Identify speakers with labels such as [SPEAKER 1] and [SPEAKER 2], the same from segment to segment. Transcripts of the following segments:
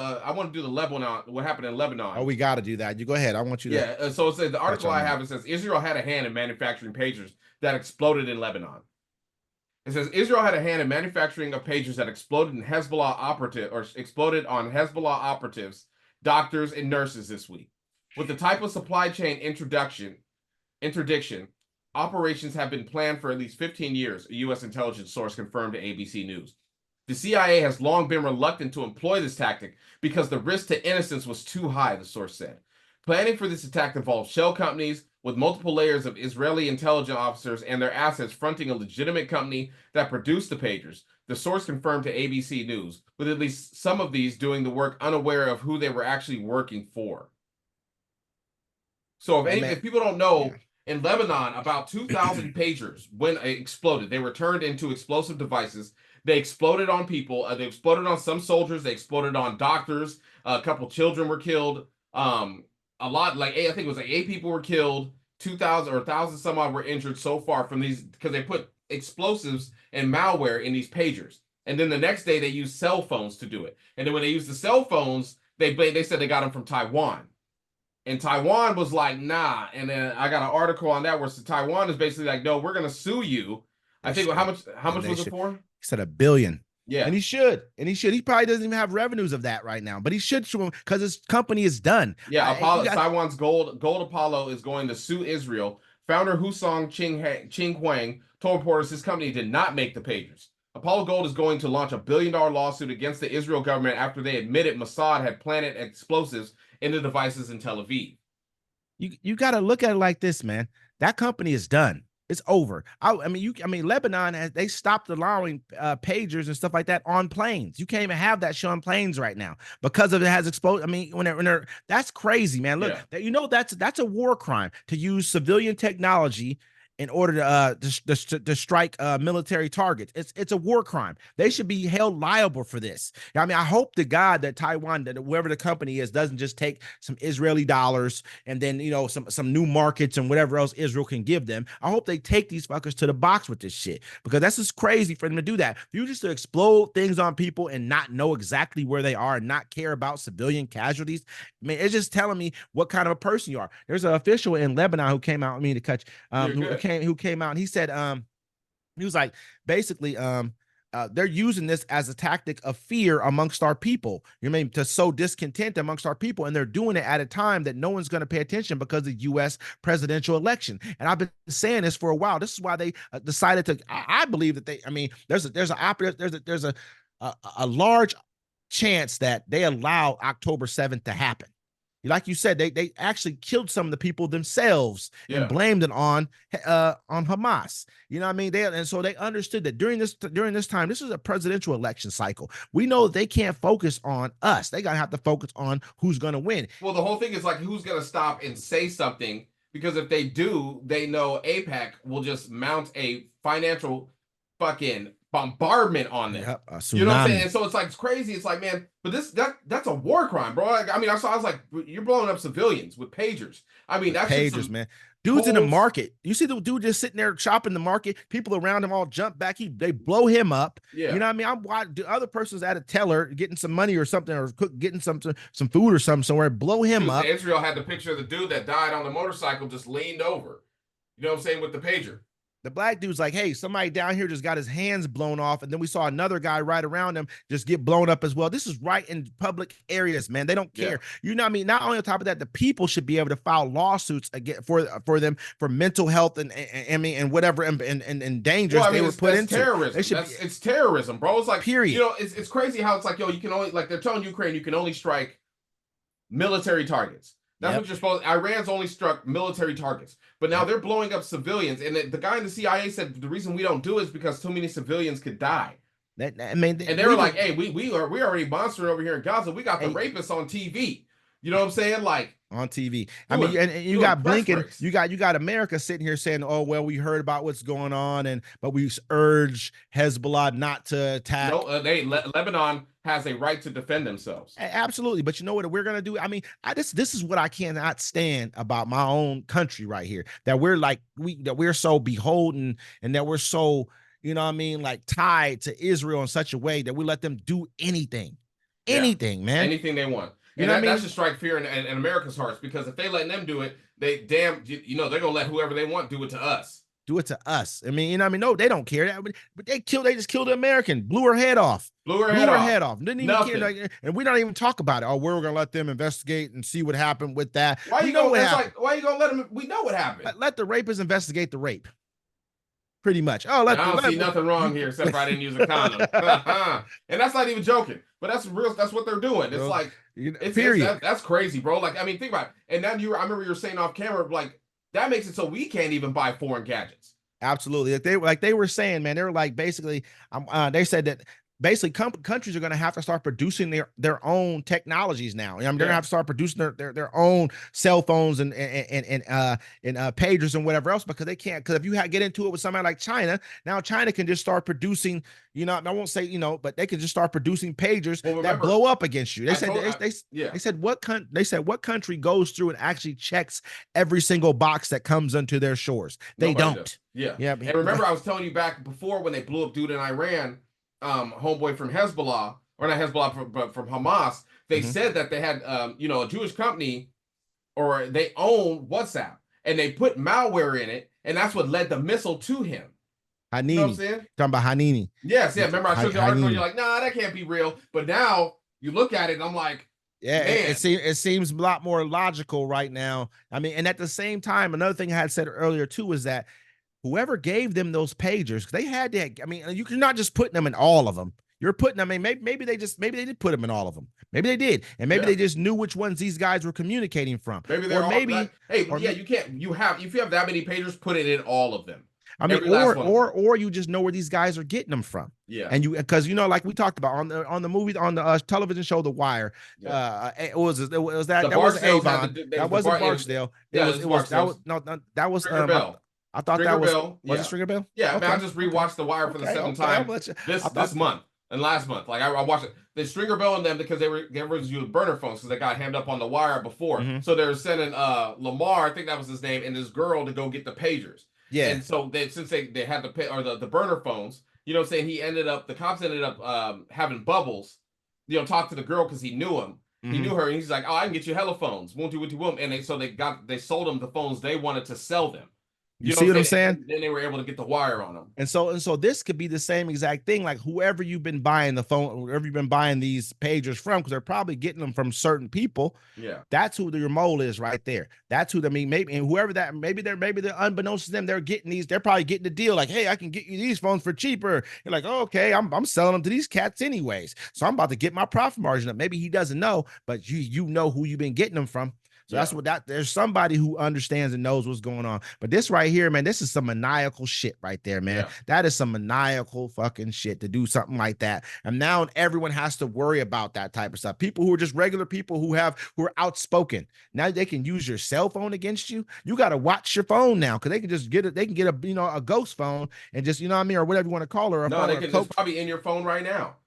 [SPEAKER 1] I want to do the Lebanon, what happened in
[SPEAKER 2] Oh,
[SPEAKER 1] Lebanon.
[SPEAKER 2] we got to do that. You go ahead. I want you to
[SPEAKER 1] Yeah, so it says the
[SPEAKER 2] touch
[SPEAKER 1] article
[SPEAKER 2] on
[SPEAKER 1] I
[SPEAKER 2] that.
[SPEAKER 1] have, it says Israel had a hand in manufacturing pagers that exploded in Lebanon. It says Israel had a hand in manufacturing of pagers that exploded in Hezbollah operative or exploded on Hezbollah operatives, doctors, and nurses this week. With the type of supply chain interdiction, operations have been planned for at least 15 years, a U.S. intelligence source confirmed to ABC News. The CIA has long been reluctant to employ this tactic because the risk to innocence was too high, the source said. Planning for this attack involved shell companies with multiple layers of Israeli intelligence officers and their assets fronting a legitimate company that produced the pagers. The source confirmed to ABC News, with at least some of these doing the work unaware of who they were actually working for. So if people don't
[SPEAKER 2] Yeah.
[SPEAKER 1] know, in Lebanon, about 2,000 pagers when it exploded, they were turned into explosive devices. They exploded on people. They exploded on some soldiers. They exploded on doctors. A couple children were killed. A lot, like I think it was like 8 people were killed. 2,000 or 1,000 some odd were injured so far from these because they put explosives and malware in these pagers. And then the next day they used cell phones to do it. And then when they used the cell phones, they said they got them from Taiwan. And Taiwan was like, nah. And then I got an article on that where Taiwan is basically like, no, we're gonna sue you. I think how much was it for?
[SPEAKER 2] He said $1 billion.
[SPEAKER 1] Yeah.
[SPEAKER 2] And he should. And he should. He probably doesn't even have revenues of that right now, but he should because his company is done.
[SPEAKER 1] Yeah, Apollo Taiwan's Gold Apollo is going to sue Israel. Founder Husong Ching Huang told reporters his company did not make the pagers. Apollo Gold is going to launch $1 billion lawsuit against the Israel government after they admitted Mossad had planted explosives in the devices in Tel Aviv.
[SPEAKER 2] You got to look at it like this, man. That company is done. It's over. I mean, Lebanon they stopped allowing pagers and stuff like that on planes. You can't even have that show on planes right now because of it has exploded. I mean, when they're that's crazy, man. Look, that's a war crime to use civilian technology in order to strike military targets. It's a war crime. They should be held liable for this. I mean, I hope to God that Taiwan, that whoever the company is, doesn't just take some Israeli dollars and then some new markets and whatever else Israel can give them. I hope they take these fuckers to the box with this shit because that's just crazy for them to do that. You just to explode things on people and not know exactly where they are and not care about civilian casualties. I mean, it's just telling me what kind of a person you are. There's an official in Lebanon who came out. I mean, to cut who came out and he said he was like basically they're using this as a tactic of fear amongst our people. You mean to sow discontent amongst our people, and they're doing it at a time that no one's going to pay attention because of the U.S. presidential election. And I've been saying this for a while. This is why they decided to. I believe that they. I mean, there's a large chance that they allow October 7th to happen. Like you said, they actually killed some of the people themselves and blamed it on Hamas. You know what I mean? And so they understood that during this time, this is a presidential election cycle. We know they can't focus on us. They gotta have to focus on who's gonna win.
[SPEAKER 1] Well, the whole thing is like who's gonna stop and say something, because if they do, they know AIPAC will just mount a financial fucking bombardment on them.
[SPEAKER 2] Yep,
[SPEAKER 1] you know what I'm saying? And so it's crazy. It's like, man, but that's a war crime, bro. I mean, I was like, you're blowing up civilians with pagers. I mean, that's
[SPEAKER 2] pagers, man. Dude's in the market. You see the dude just sitting there shopping the market. People around him all jump back. They blow him up.
[SPEAKER 1] Yeah.
[SPEAKER 2] You know what I mean? I'm watching the other person's at a teller getting some money or something, or getting some food or something somewhere. Blow him up.
[SPEAKER 1] Israel had the picture of the dude that died on the motorcycle just leaned over. You know what I'm saying, with the pager.
[SPEAKER 2] The black dude's like, hey, somebody down here just got his hands blown off. And then we saw another guy right around him just get blown up as well. This is right in public areas, man. They don't care. You know what I mean? Not only on top of that, the people should be able to file lawsuits again for them for mental health and whatever and dangers they were put into.
[SPEAKER 1] Terrorism. It's terrorism, bro. It's like,
[SPEAKER 2] period.
[SPEAKER 1] You know, it's crazy how it's like, yo, you can only, like they're telling Ukraine, you can only strike military targets. That's what you're supposed. Iran's only struck military targets, but now they're blowing up civilians. And the guy in the CIA said the reason we don't do it is because too many civilians could die.
[SPEAKER 2] I mean,
[SPEAKER 1] and they were like, "Hey, we already monstering over here in Gaza. We got the rapists on TV." You know what I'm saying? Like
[SPEAKER 2] on TV. I mean, and you got Blinken, you got America sitting here saying, "Oh well, we heard about what's going on, but we urge Hezbollah not to attack."
[SPEAKER 1] No, Lebanon has a right to defend themselves.
[SPEAKER 2] Absolutely, but you know what we're gonna do? I mean, this is what I cannot stand about my own country right here. That we're so beholden, and that we're so, you know what I mean, like tied to Israel in such a way that we let them do anything anything, man.
[SPEAKER 1] Anything they want.
[SPEAKER 2] You
[SPEAKER 1] And
[SPEAKER 2] know what I mean?
[SPEAKER 1] that should strike fear in America's hearts, because if they letting them do it, they're going to let whoever they want do it to us.
[SPEAKER 2] Do it to us. I mean, you know what I mean? No, they don't care. But they just killed the American, blew her head off.
[SPEAKER 1] Blew her head off.
[SPEAKER 2] Didn't even care. Like, and we don't even talk about it. Oh, we're gonna let them investigate and see what happened with that.
[SPEAKER 1] Why you gonna let them? We know what happened.
[SPEAKER 2] Let the rapists investigate the rape. Pretty much. Oh,
[SPEAKER 1] I don't see nothing wrong here except for I didn't use a condom. And that's not even joking. But that's real. That's what they're doing. It's like, that's crazy, bro. Like, I mean, think about it. And now I remember you were saying off camera, like, that makes it so we can't even buy foreign gadgets.
[SPEAKER 2] Absolutely. They were saying, man, they were like, basically, they said that basically countries are going to have to start producing their own technologies now. I mean, they're going to have to start producing their own cell phones and pagers and whatever else, because they can't. Because if you get into it with somebody like China, now China can just start producing, you know, I won't say, you know, but they can just start producing pagers that blow up against you. They said what country goes through and actually checks every single box that comes onto their shores? They don't.
[SPEAKER 1] Yeah. And remember, I was telling you back before when they blew up dude in Iran, homeboy from Hezbollah, or not Hezbollah, but from Hamas, they said that they had, you know, a Jewish company, or they own WhatsApp, and they put malware in it, and that's what led the missile to him.
[SPEAKER 2] Hanini.
[SPEAKER 1] You know what I'm saying?
[SPEAKER 2] Talking about Hanini.
[SPEAKER 1] Yes, yeah. Remember, I showed you the article, and you're like, nah, that can't be real. But now you look at it, and I'm like,
[SPEAKER 2] yeah, it seems a lot more logical right now. I mean, and at the same time, another thing I had said earlier too was that whoever gave them those pagers, they had to. I mean, you're not just putting them in all of them. You're putting them. I mean, maybe they did put them in all of them. Maybe they did, and maybe they just knew which ones these guys were communicating from.
[SPEAKER 1] Maybe they're you can't. If you have that many pagers, put it in all of them.
[SPEAKER 2] I mean, or you just know where these guys are getting them from.
[SPEAKER 1] Yeah.
[SPEAKER 2] And because you know, like we talked about on the movie, on the television show The Wire.
[SPEAKER 1] Yeah.
[SPEAKER 2] That wasn't Avon. That wasn't Barksdale. That was
[SPEAKER 1] Stringer Bell.
[SPEAKER 2] I thought
[SPEAKER 1] Stringer
[SPEAKER 2] that was
[SPEAKER 1] Bell.
[SPEAKER 2] Was it Stringer Bell?
[SPEAKER 1] Yeah, okay. I just rewatched The Wire for the second time this month and last month. Like I watched it. The Stringer Bell and them, because they were using burner phones because they got hammed up on The Wire before. So they were sending Lamar, I think that was his name, and this girl to go get the pagers. Yeah. And so since they had the burner phones, you know what I'm saying, the cops ended up having Bubbles, you know, talk to the girl because he knew him. He knew her, and he's like, oh, I can get you hella phones. Won't you, and they sold them the phones they wanted to sell them.
[SPEAKER 2] You see what I'm saying?
[SPEAKER 1] Then they were able to get the wire on them.
[SPEAKER 2] And so this could be the same exact thing. Like whoever you've been buying the phone, whoever you've been buying these pagers from, because they're probably getting them from certain people.
[SPEAKER 1] Yeah,
[SPEAKER 2] that's who your mole is right there. That's who maybe, and whoever that maybe they're unbeknownst to them, they're getting these. They're probably getting the deal. Like, hey, I can get you these phones for cheaper. You're like, oh, okay, I'm selling them to these cats anyways, so I'm about to get my profit margin up. Maybe he doesn't know, but you know who you've been getting them from. So that's there's somebody who understands and knows what's going on. But this right here, man, this is some maniacal shit right there, man. Yeah. That is some maniacal fucking shit to do something like that. And now everyone has to worry about that type of stuff. People who are just regular people who are outspoken. Now they can use your cell phone against you. You got to watch your phone now, because they can just get a ghost phone and just, you know what I mean, or whatever you want to call her.
[SPEAKER 1] It's probably in your phone right now.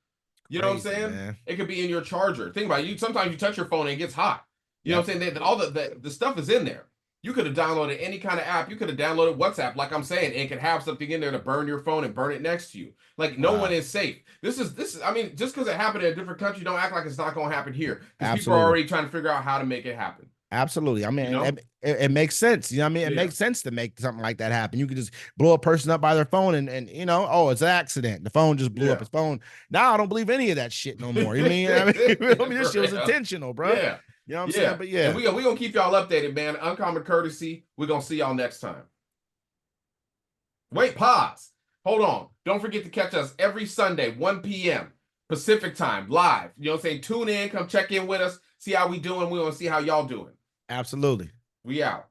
[SPEAKER 1] You know what I'm saying? Man. It could be in your charger. Think about it. Sometimes you touch your phone and it gets hot. You know what I'm saying? All the stuff is in there. You could have downloaded any kind of app. You could have downloaded WhatsApp, like I'm saying, and it could have something in there to burn your phone and burn it next to you. Like no one is safe. This is. I mean, just because it happened in a different country, don't act like it's not going to happen here. Because people are already trying to figure out how to make it happen.
[SPEAKER 2] Absolutely. I mean, it makes sense. You know what I mean? It makes sense to make something like that happen. You can just blow a person up by their phone and you know, oh, it's an accident. The phone just blew up his phone. Now I don't believe any of that shit no more. You mean? This shit was intentional, bro.
[SPEAKER 1] Yeah.
[SPEAKER 2] You know what I'm saying? But yeah.
[SPEAKER 1] And we're going to keep y'all updated, man. Uncommon Courtesy. We're going to see y'all next time. Wait, pause. Hold on. Don't forget to catch us every Sunday, 1 p.m. Pacific time, live. You know what I'm saying? Tune in. Come check in with us. See how we doing. We want to see how y'all doing.
[SPEAKER 2] Absolutely.
[SPEAKER 1] We out.